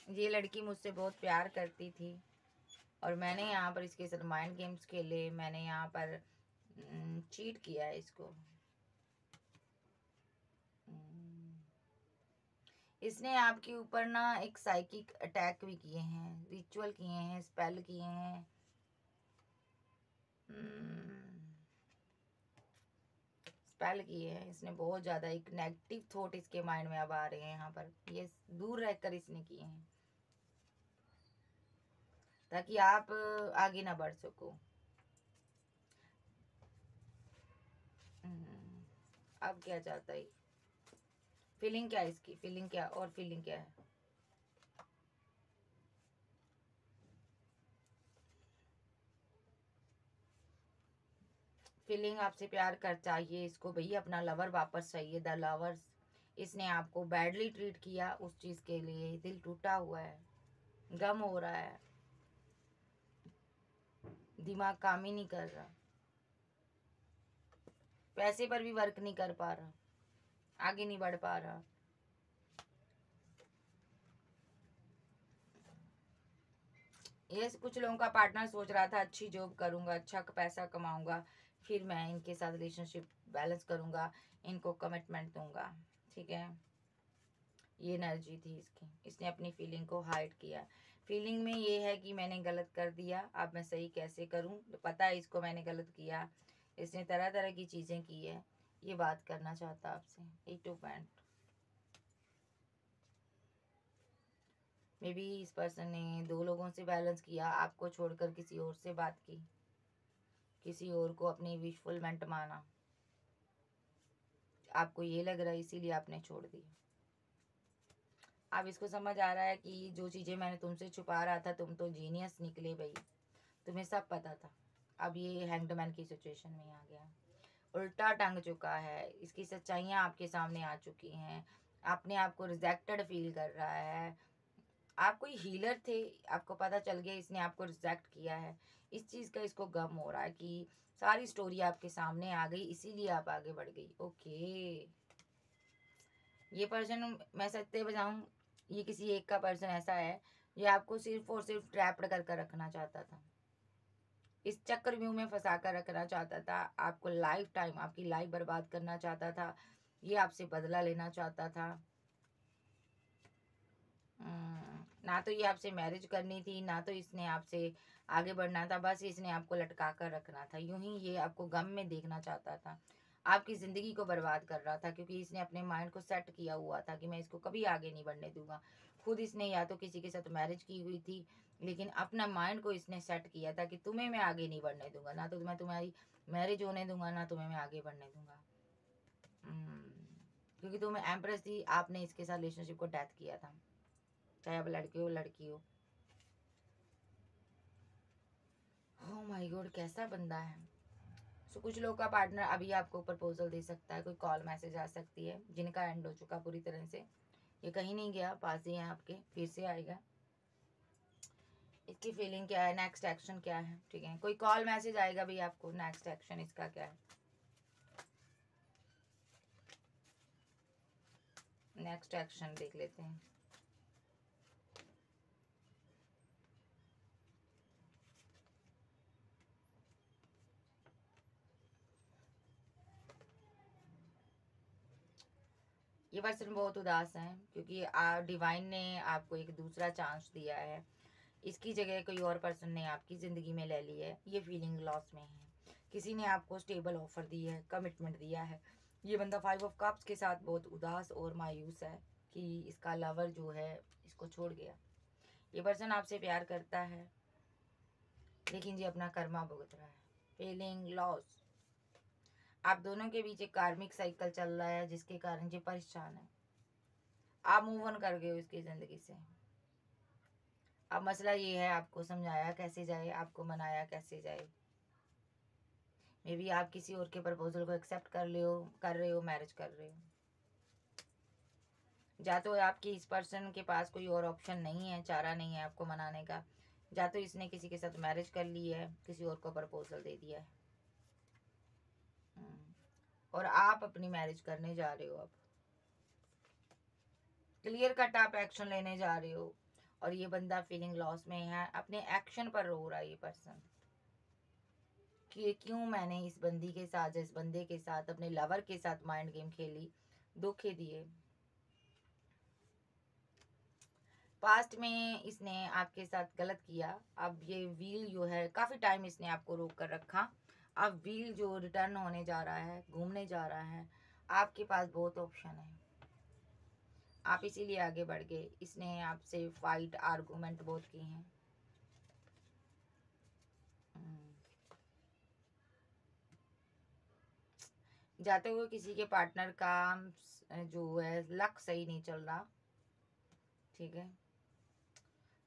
ये लड़की मुझसे बहुत प्यार करती थी और मैंने यहाँ पर इसके साथ माइंड गेम्स खेले, मैंने यहाँ पर चीट किया है इसको। इसने आपके ऊपर ना एक साइकिक अटैक भी किए हैं, रिचुअल किए हैं, स्पेल किए हैं। स्पेल किए हैं इसने बहुत ज़्यादा। एक नेगेटिव थॉट इसके माइंड में अब आ रहे हैं यहाँ पर, ये दूर रहकर इसने किए हैं ताकि आप आगे ना बढ़ सको। अब क्या चाहता है? फीलिंग क्या है इसकी? फीलिंग क्या और फीलिंग क्या है? फीलिंग आपसे प्यार कर चाहिए इसको भैया, अपना लवर वापस चाहिए, द लवर्स। इसने आपको बैडली ट्रीट किया, उस चीज़ के लिए दिल टूटा हुआ है, गम हो रहा है, दिमाग काम ही नहीं कर रहा, पैसे पर भी वर्क नहीं कर पा रहा, आगे नहीं बढ़ पा रहा। ये कुछ लोगों का पार्टनर सोच रहा था अच्छी जॉब करूंगा, अच्छा पैसा कमाऊंगा, फिर मैं इनके साथ रिलेशनशिप बैलेंस करूंगा, इनको कमिटमेंट दूंगा। ठीक है, ये एनर्जी थी इसकी। इसने अपनी फीलिंग को हाइड किया। फीलिंग में ये है कि मैंने गलत कर दिया, अब मैं सही कैसे करूं, पता है इसको मैंने गलत किया, इसने तरह तरह की चीज़ें की है, ये बात करना चाहता आपसे। ए टू पॉइंट मे बी इस पर्सन ने दो लोगों से बैलेंस किया, आपको छोड़कर किसी और से बात की, किसी और को अपनी विशफुलमेंट माना, आपको ये लग रहा है इसीलिए आपने छोड़ दी। अब इसको समझ आ रहा है कि जो चीज़ें मैंने तुमसे छुपा रहा था, तुम तो जीनियस निकले भाई, तुम्हें सब पता था। अब ये हैंगडमैन की सिचुएशन में आ गया, उल्टा टंग चुका है, इसकी सच्चाइयाँ आपके सामने आ चुकी हैं, अपने आप को रिजेक्टेड फील कर रहा है। आप कोई हीलर थे, आपको पता चल गया इसने आपको रिजेक्ट किया है, इस चीज़ का इसको गम हो रहा है कि सारी स्टोरी आपके सामने आ गई इसीलिए आप आगे बढ़ गई। ओके, ये पर्सन मैं सत्य बताऊं, ये किसी एक का पर्सन ऐसा है जो आपको सिर्फ और सिर्फ ट्रैप्ड कर कर रखना चाहता था, इस चक्रव्यूह में फंसा कर रखना चाहता था, आपको लाइफ टाइम आपकी लाइफ बर्बाद करना चाहता था, ये आपसे बदला लेना चाहता था। ना तो ये आपसे मैरिज करनी थी, ना तो इसने आपसे आगे बढ़ना था, बस इसने आपको लटका कर रखना था। यूं ही ये आपको गम में देखना चाहता था, आपकी ज़िंदगी को बर्बाद कर रहा था, क्योंकि इसने अपने माइंड को सेट किया हुआ था कि मैं इसको कभी आगे नहीं बढ़ने दूंगा। खुद इसने या तो किसी के साथ मैरिज की हुई थी, लेकिन अपना माइंड को इसने सेट किया था कि तुम्हें मैं आगे नहीं बढ़ने दूंगा, ना तो मैं तुम्हारी मैरिज होने दूंगा, ना तुम्हें मैं आगे बढ़ने दूंगा। क्योंकि तुम्हें एम्प्रेस थी, आपने इसके साथ रिलेशनशिप को डेथ किया था, चाहे आप लड़के हो लड़की हो। ओह माय गॉड, कैसा बंदा है। सो कुछ लोग का पार्टनर अभी आपको प्रपोजल दे सकता है, कोई कॉल मैसेज आ सकती है, जिनका एंड हो चुका पूरी तरह से, ये कहीं नहीं गया, पास ही है आपके, फिर से आएगा। इसकी फीलिंग क्या है, नेक्स्ट एक्शन क्या है? ठीक है, कोई कॉल मैसेज आएगा भी आपको, नेक्स्ट एक्शन इसका क्या है? नेक्स्ट एक्शन देख लेते हैं। ये पर्सन बहुत उदास हैं क्योंकि डिवाइन ने आपको एक दूसरा चांस दिया है, इसकी जगह कोई और पर्सन ने आपकी ज़िंदगी में ले ली है, ये फीलिंग लॉस में है। किसी ने आपको स्टेबल ऑफर दी है, कमिटमेंट दिया है। ये बंदा 5 ऑफ कप्स के साथ बहुत उदास और मायूस है कि इसका लवर जो है इसको छोड़ गया। ये पर्सन आपसे प्यार करता है, लेकिन ये अपना कर्मा भुगत रहा है, फीलिंग लॉस। आप दोनों के बीच एक कार्मिक साइकिल चल रहा है जिसके कारण ये परेशान है। आप मूव ऑन कर गए हो इसकी ज़िंदगी से, अब मसला ये है, आपको समझाया कैसे जाए, आपको मनाया कैसे जाए। मे बी आप किसी और के प्रपोजल को एक्सेप्ट कर रहे हो, मैरिज कर रहे हो। या तो आपकी इस पर्सन के पास कोई और ऑप्शन नहीं है, चारा नहीं है आपको मनाने का, या तो इसने किसी के साथ मैरिज कर ली है, किसी और को प्रपोजल दे दिया है। और आप अपनी मैरिज करने जा रहे हो। अब क्लियर कट आप एक्शन लेने जा रहे हो। और ये बंदा फीलिंग लॉस में है, अपने एक्शन पर रो रहा है ये पर्सन कि क्यों मैंने इस बंदी के साथ, इस बंदे के साथ, अपने लवर के साथ माइंड गेम खेली, धोखे दिए। पास्ट में इसने आपके साथ गलत किया। अब ये व्हील जो है, काफ़ी टाइम इसने आपको रोक कर रखा। अब व्हील जो रिटर्न होने जा रहा है, घूमने जा रहा है। आपके पास बहुत ऑप्शन है, आप इसीलिए आगे बढ़ गए। इसने आपसे फाइट आर्गूमेंट बहुत की हैं। जाते हुए किसी के पार्टनर का जो है लक सही नहीं चल रहा, ठीक है।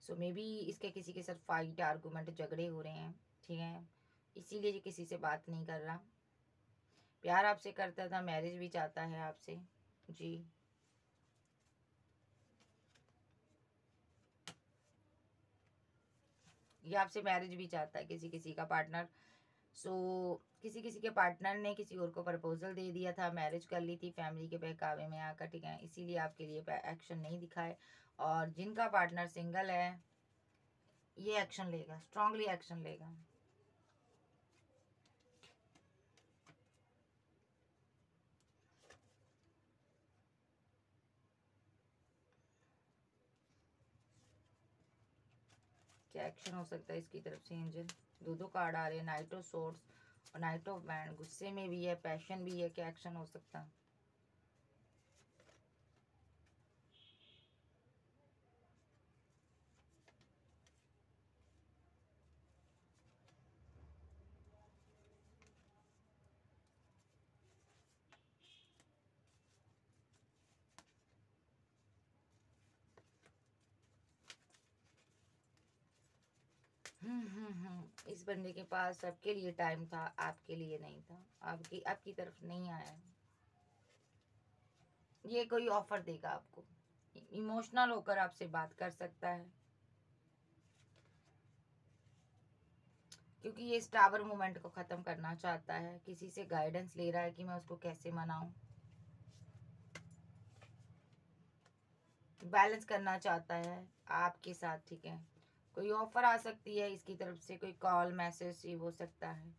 सो मे बी इसके किसी के साथ फाइट आर्गूमेंट झगड़े हो रहे हैं, ठीक है। इसीलिए ये किसी से बात नहीं कर रहा। प्यार आपसे करता था, मैरिज भी चाहता है आपसे जी। ये आपसे मैरिज भी चाहता है, किसी किसी का पार्टनर। सो किसी किसी के पार्टनर ने किसी और को प्रपोजल दे दिया था, मैरिज कर ली थी फैमिली के बहकावे में आकर, ठीक है। इसीलिए आपके लिए एक्शन नहीं दिखाए। और जिनका पार्टनर सिंगल है, ये एक्शन लेगा, स्ट्रांगली एक्शन लेगा। क्या एक्शन हो सकता है इसकी तरफ से एंजल? दो कार्ड आ रहे हैं, नाइट ऑफ सोर्ड्स और नाइट ऑफ बैंड। गुस्से में भी है, पैशन भी है। क्या एक्शन हो सकता है? इस बंदे के पास सबके लिए टाइम था, आपके लिए नहीं था। आपकी तरफ नहीं आया। ये कोई ऑफर देगा आपको, इमोशनल होकर आपसे बात कर सकता है, क्योंकि ये इस टावर मूवमेंट को ख़त्म करना चाहता है। किसी से गाइडेंस ले रहा है कि मैं उसको कैसे मनाऊं, बैलेंस करना चाहता है आपके साथ, ठीक है। कोई ऑफर आ सकती है इसकी तरफ से, कोई कॉल मैसेज ये हो सकता है,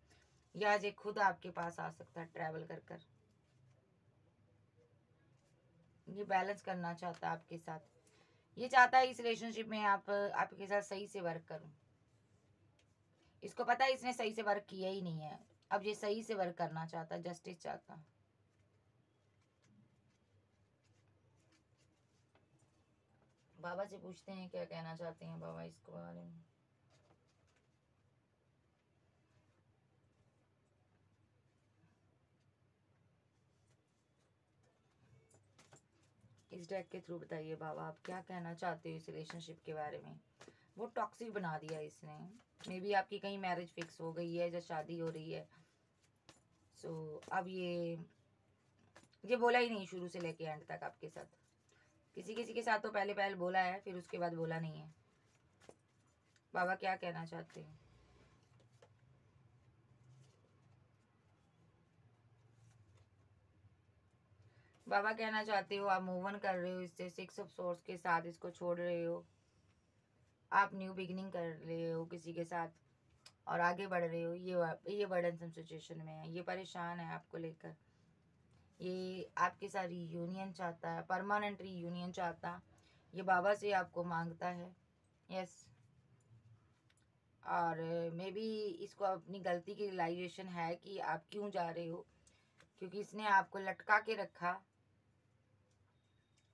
या ये खुद आपके पास आ सकता है ट्रैवल कर कर। ये बैलेंस करना चाहता है आपके साथ। ये चाहता है इस रिलेशनशिप में आपके साथ सही से वर्क करूं। इसको पता है इसने सही से वर्क किया ही नहीं है। अब ये सही से वर्क करना चाहता है, जस्टिस चाहता है। बाबा से पूछते हैं क्या कहना चाहते हैं बाबा इसको बारे में। इस डेक के थ्रू बताइए बाबा, आप क्या कहना चाहते हो इस रिलेशनशिप के बारे में। वो टॉक्सिक बना दिया इसने। मे बी आपकी कहीं मैरिज फिक्स हो गई है, या शादी हो रही है। सो अब ये बोला ही नहीं शुरू से लेके एंड तक आपके साथ। किसी किसी के साथ तो पहले पहले बोला है, फिर उसके बाद बोला नहीं है। बाबा क्या कहना चाहते हैं? बाबा कहना चाहते हो आप मूव ऑन कर रहे हो इससे, 6 ऑफ सोर्स के साथ इसको छोड़ रहे हो। आप न्यू बिगिनिंग कर रहे हो किसी के साथ और आगे बढ़ रहे हो। ये बर्डनसम सिचुएशन में है, ये परेशान है आपको लेकर। ये आपके साथ रीयूनियन चाहता है, परमानेंट रीयूनियन चाहता। ये बाबा से आपको मांगता है, यस। और मे बी इसको अपनी गलती की रियलाइजेशन है कि आप क्यों जा रहे हो, क्योंकि इसने आपको लटका के रखा,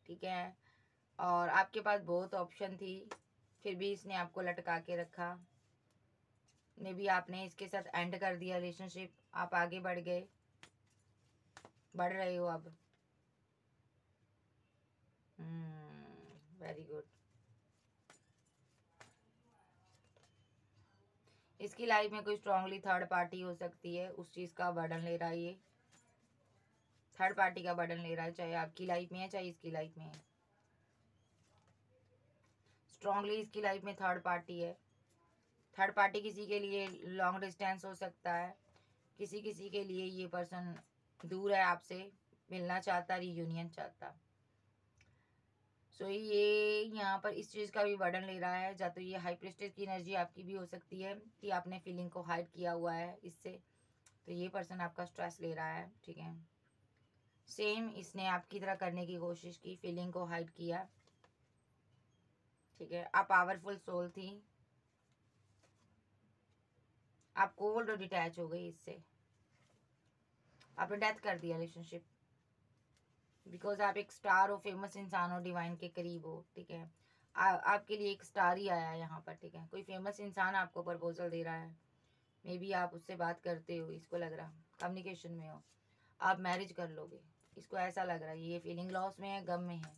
ठीक है। और आपके पास बहुत ऑप्शन थी, फिर भी इसने आपको लटका के रखा। मे बी आपने इसके साथ एंड कर दिया रिलेशनशिप, आप आगे बढ़ गए, बढ़ रहे हो अब। Very good. इसकी लाइफ में कोई स्ट्रांगली थर्ड पार्टी हो सकती है, उस चीज़ का बर्डन ले रहा है ये, थर्ड पार्टी का बर्डन ले रहा है, चाहे आपकी लाइफ में है चाहे इसकी लाइफ में है। स्ट्रांगली इसकी लाइफ में थर्ड पार्टी है। थर्ड पार्टी किसी के लिए लॉन्ग डिस्टेंस हो सकता है, किसी किसी के लिए ये पर्सन दूर है आपसे, मिलना चाहता, रियूनियन चाहता। सो ये यहाँ पर इस चीज़ का भी बर्डन ले रहा है। या तो ये हाई प्रेस्टेज की एनर्जी आपकी भी हो सकती है कि आपने फीलिंग को हाइड किया हुआ है इससे, तो ये पर्सन आपका स्ट्रेस ले रहा है, ठीक है। सेम इसने आपकी तरह करने की कोशिश की, फीलिंग को हाइड किया, ठीक है। आप पावरफुल सोल थी, आप कोल्ड और डिटैच हो गई इससे, आपने डेथ कर दिया रिलेशनशिप, बिकॉज आप एक स्टार हो, फेमस इंसान हो, डिवाइन के करीब हो, ठीक है। आपके लिए एक स्टार ही आया है यहाँ पर, ठीक है। कोई फेमस इंसान आपको प्रपोजल दे रहा है, मे बी आप उससे बात करते हो, इसको लग रहा कम्युनिकेशन में हो, आप मैरिज कर लोगे, इसको ऐसा लग रहा है। ये फीलिंग लॉस में है, गम में है।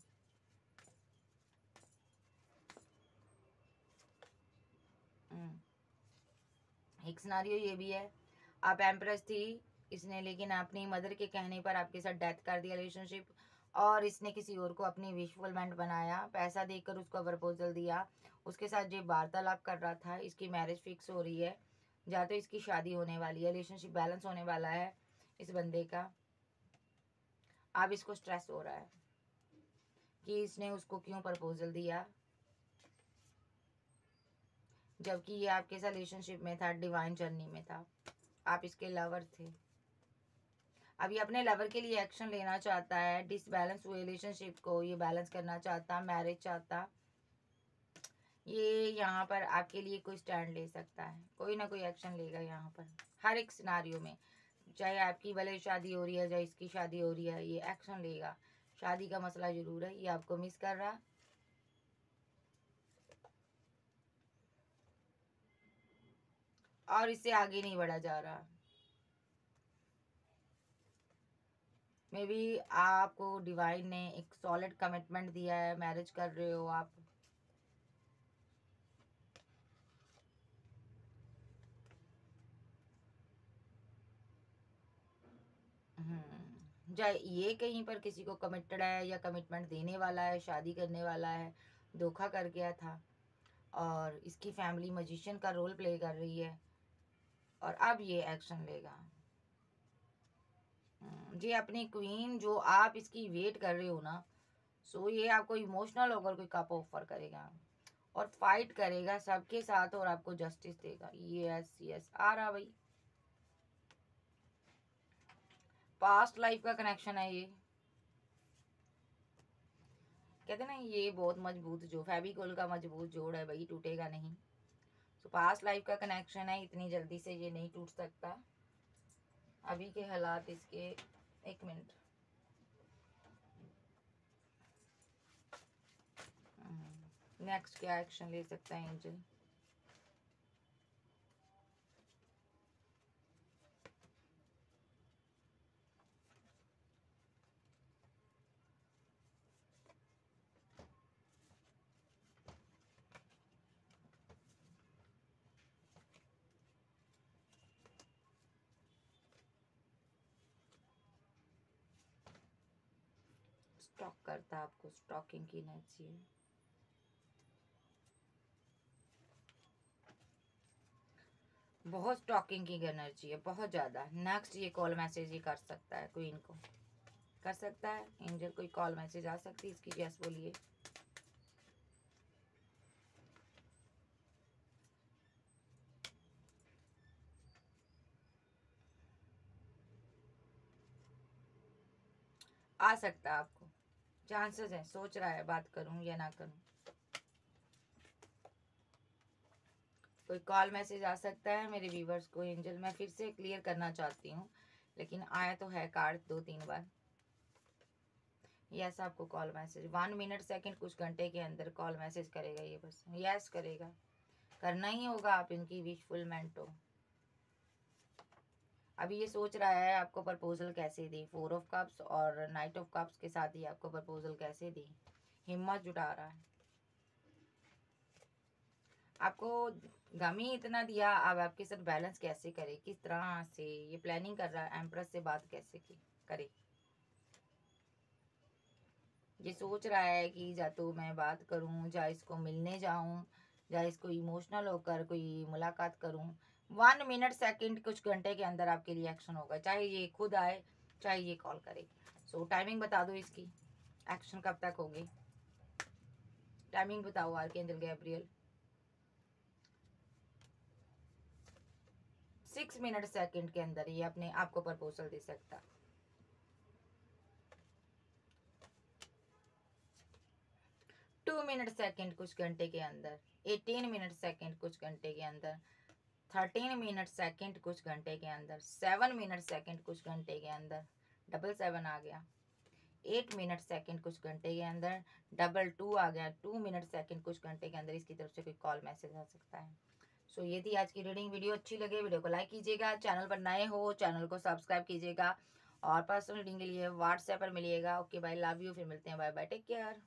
एक सिनारियो ये भी है, आप एम्प्रेस थी इसने, लेकिन अपनी मदर के कहने पर आपके साथ डेथ कर दिया रिलेशनशिप, और इसने किसी और को अपनी विश फुलमेंट बनाया, पैसा देकर उसको प्रपोजल दिया, उसके साथ जो वार्तालाप कर रहा था, इसकी मैरिज फिक्स हो रही है, या तो इसकी शादी होने वाली है, रिलेशनशिप बैलेंस होने वाला है इस बंदे का। अब इसको स्ट्रेस हो रहा है कि इसने उसको क्यों प्रपोजल दिया, जबकि ये आपके साथ रिलेशनशिप में था, डिवाइन जर्नी में था, आप इसके लवर थे। अभी अपने लवर के लिए एक्शन लेना चाहता है, डिसबैलेंस हुए रिलेशनशिप को ये बैलेंस करना चाहता, मैरिज चाहता। ये यहाँ पर आपके लिए कोई स्टैंड ले सकता है, कोई ना कोई एक्शन लेगा यहाँ पर, हर एक सिनारियो में, चाहे आपकी भले शादी हो रही है चाहे इसकी शादी हो रही है, ये एक्शन लेगा। शादी का मसला जरूर है, ये आपको मिस कर रहा, और इससे आगे नहीं बढ़ा जा रहा। मे बी आपको डिवाइन ने एक सॉलिड कमिटमेंट दिया है, मैरिज कर रहे हो आप, चाहे ये कहीं पर किसी को कमिटेड है या कमिटमेंट देने वाला है, शादी करने वाला है, धोखा कर गया था, और इसकी फैमिली मजिशियन का रोल प्ले कर रही है, और अब ये एक्शन लेगा। जी अपनी क्वीन जो आप इसकी वेट कर रहे हो ना, सो ये आपको इमोशनल होकर कोई कप ऑफर करेगा और फाइट करेगा सबके साथ, और आपको जस्टिस देगा। यस यस आ रहा भाई, पास्ट लाइफ का कनेक्शन है ये, कहते ना ये बहुत मजबूत, जो फेविकोल का मजबूत जोड़ है भाई, टूटेगा नहीं। तो पास्ट लाइफ का कनेक्शन है, इतनी जल्दी से ये नहीं टूट सकता, अभी के हालात इसके। एक मिनट, नेक्स्ट क्या एक्शन ले सकता है एंजल? स्टॉक करता, आपको स्टॉकिंग की एनर्जी है, बहुत स्टॉकिंग की एनर्जी है, बहुत ज़्यादा। नेक्स्ट ये कॉल मैसेज ही कर सकता है, क्वीन को कर सकता है एंजल, कोई कॉल मैसेज आ सकती है इसकी? यस बोलिए। आ सकता है, आपको चांसेस है, सोच रहा है बात करूं या ना करूं, कोई कॉल मैसेज आ सकता है मेरे व्यूवर्स को। एंजल मैं फिर से क्लियर करना चाहती हूँ, लेकिन आया तो है कार्ड 2-3 बार। यस आपको कॉल मैसेज 1 मिनट सेकंड कुछ घंटे के अंदर कॉल मैसेज करेगा ये बस, यस करेगा, करना ही होगा, आप इनकी विशफुलमेंट हो। अभी ये सोच रहा है आपको प्रपोजल कैसे दी, 4 ऑफ कप्स और नाइट ऑफ कप्स के साथ ही आपको प्रपोजल कैसे दी, हिम्मत जुटा रहा है। आपको गम ही इतना दिया, अब आपके साथ बैलेंस कैसे करे, किस तरह से ये प्लानिंग कर रहा है, एम्प्रेस से बात कैसे की करे। ये सोच रहा है कि या तो मैं बात करूं, या इसको मिलने जाऊं, या इसको इमोशनल होकर कोई मुलाकात करूं। 1 मिनट सेकंड कुछ घंटे के अंदर आपके लिए एक्शन होगा, चाहे ये खुद आए चाहे ये कॉल करे। सो टाइमिंग बता दो इसकी, एक्शन कब तक होगी, टाइमिंग बताओ आर्कएंजल गैब्रियल। 6 मिनट सेकंड के अंदर ये अपने आपको प्रपोजल दे सकता। 2 मिनट सेकंड कुछ घंटे के अंदर, 18 मिनट सेकंड कुछ घंटे के अंदर, 13 मिनट सेकंड कुछ घंटे के अंदर, 7 मिनट सेकंड कुछ घंटे के अंदर, 777 आ गया। 8 मिनट सेकंड कुछ घंटे के अंदर, 222 आ गया। 2 मिनट सेकंड कुछ घंटे के अंदर इसकी तरफ से कोई कॉल मैसेज आ सकता है। सो ये थी आज की रीडिंग। वीडियो अच्छी लगे वीडियो को लाइक कीजिएगा, चैनल पर नए हो चैनल को सब्सक्राइब कीजिएगा, और पर्सनल रीडिंग के लिए व्हाट्सएप पर मिलिएगा। ओके बाय, लव यू, फिर मिलते हैं, बाय बाय, टेक केयर।